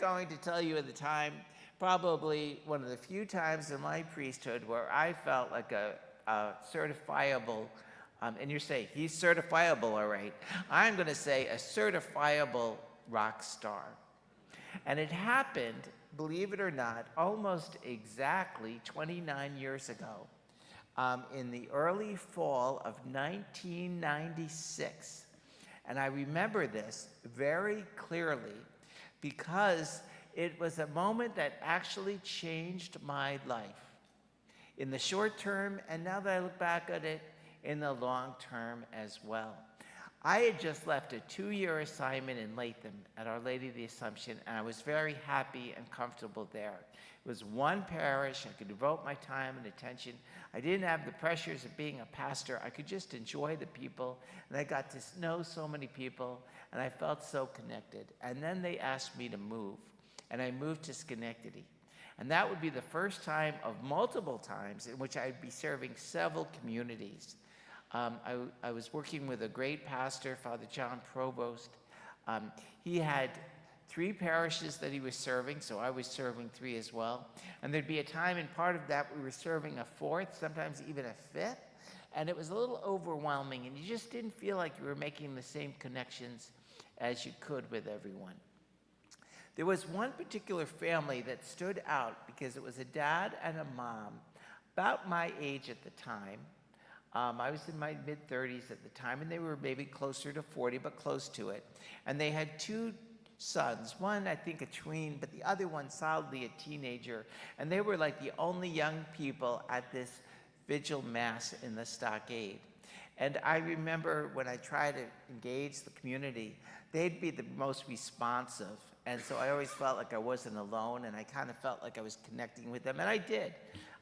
going to tell you at the time, probably one of the few times in my priesthood where I felt like a certifiable, and you're saying, he's certifiable, all right. I'm going to say a certifiable rock star. And it happened, believe it or not, almost exactly 29 years ago, in the early fall of 1996. And I remember this very clearly because it was a moment that actually changed my life in the short term, and now that I look back at it, in the long term as well. I had just left a 2-year assignment in Latham at Our Lady of the Assumption, and I was very happy and comfortable there. It was one parish. I could devote my time and attention. I didn't have the pressures of being a pastor. I could just enjoy the people, and I got to know so many people, and I felt so connected. And then they asked me to move, and I moved to Schenectady. And that would be the first time of multiple times in which I'd be serving several communities. I was working with a great pastor, Father John Provost. He had 3 parishes that he was serving, so I was serving 3 as well. And there'd be a time, and part of that we were serving a 4th, sometimes even a 5th, and it was a little overwhelming, and you just didn't feel like you were making the same connections as you could with everyone. There was one particular family that stood out because it was a dad and a mom, about my age at the time. I was in my mid-30s at the time, and they were maybe closer to 40, but close to it. And they had 2 sons, one I think a tween, but the other one solidly a teenager. And they were like the only young people at this vigil mass in the stockade. And I remember when I tried to engage the community, they'd be the most responsive. And so I always felt like I wasn't alone, and I kind of felt like I was connecting with them, and I did.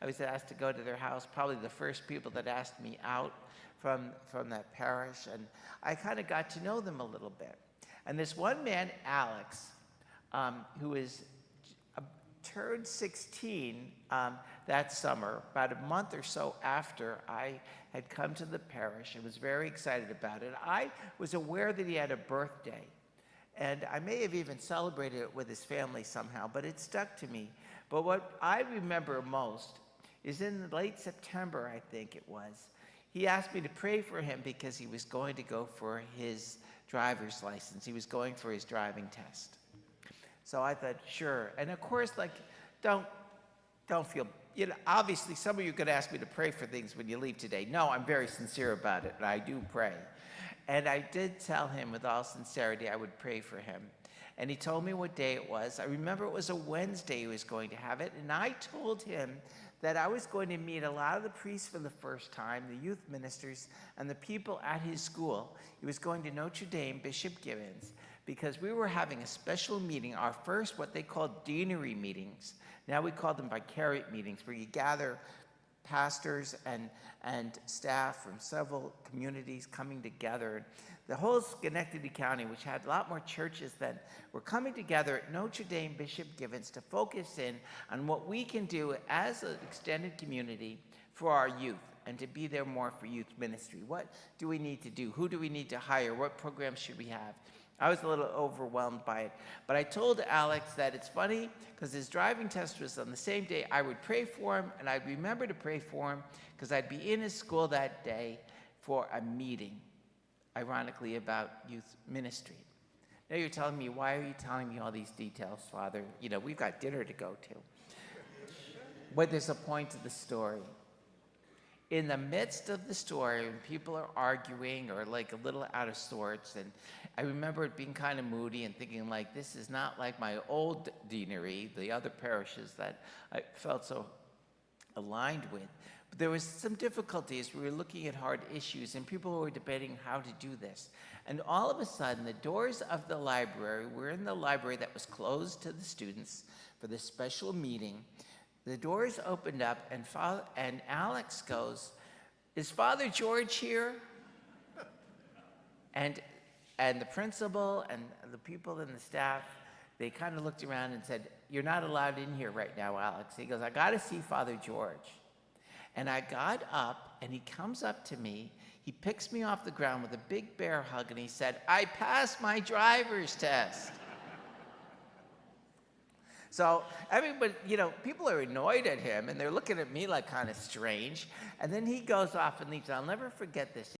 I was asked to go to their house, probably the first people that asked me out from that parish, and I kind of got to know them a little bit. And this one man, Alex, who turned 16 that summer, about a month or so after I had come to the parish, and was very excited about it. I was aware that he had a birthday, and I may have even celebrated it with his family somehow, but it stuck to me. But what I remember most is in late September, I think it was, he asked me to pray for him because he was going to go for his driver's license. He was going for his driving test. So I thought, sure. And of course, like, don't feel, obviously some of you could ask me to pray for things when you leave today. No, I'm very sincere about it, and I do pray. And I did tell him with all sincerity I would pray for him. And he told me what day it was. I remember it was a Wednesday he was going to have it, and I told him that I was going to meet a lot of the priests for the first time, the youth ministers, and the people at his school. He was going to Notre Dame, Bishop Gibbons, because we were having a special meeting, our first what they called deanery meetings. Now we call them vicariate meetings, where you gather pastors and staff from several communities coming together. The whole Schenectady County, which had a lot more churches then, were coming together at Notre Dame Bishop Gibbons to focus in on what we can do as an extended community for our youth and to be there more for youth ministry. What do we need to do? Who do we need to hire? What programs should we have? I was a little overwhelmed by it. But I told Alex that it's funny because his driving test was on the same day. I would pray for him, and I'd remember to pray for him because I'd be in his school that day for a meeting, ironically, about youth ministry. Now you're telling me, why are you telling me all these details, Father? We've got dinner to go to. But there's a point to the story. In the midst of the story, when people are arguing or like a little out of sorts, and I remember it being kind of moody and thinking like, this is not like my old deanery, the other parishes that I felt so aligned with. But there was some difficulties. We were looking at hard issues, and people were debating how to do this. And all of a sudden, the doors of the library, we're in the library that was closed to the students for this special meeting. The doors opened up, and Alex goes, "Is Father George here?" And the principal and the people in the staff, they kind of looked around and said, "You're not allowed in here right now, Alex." He goes, "I got to see Father George." And I got up, and he comes up to me. He picks me off the ground with a big bear hug, and he said, "I passed my driver's test." So everybody, people are annoyed at him, and they're looking at me like kind of strange. And then he goes off and leaves. I'll never forget this.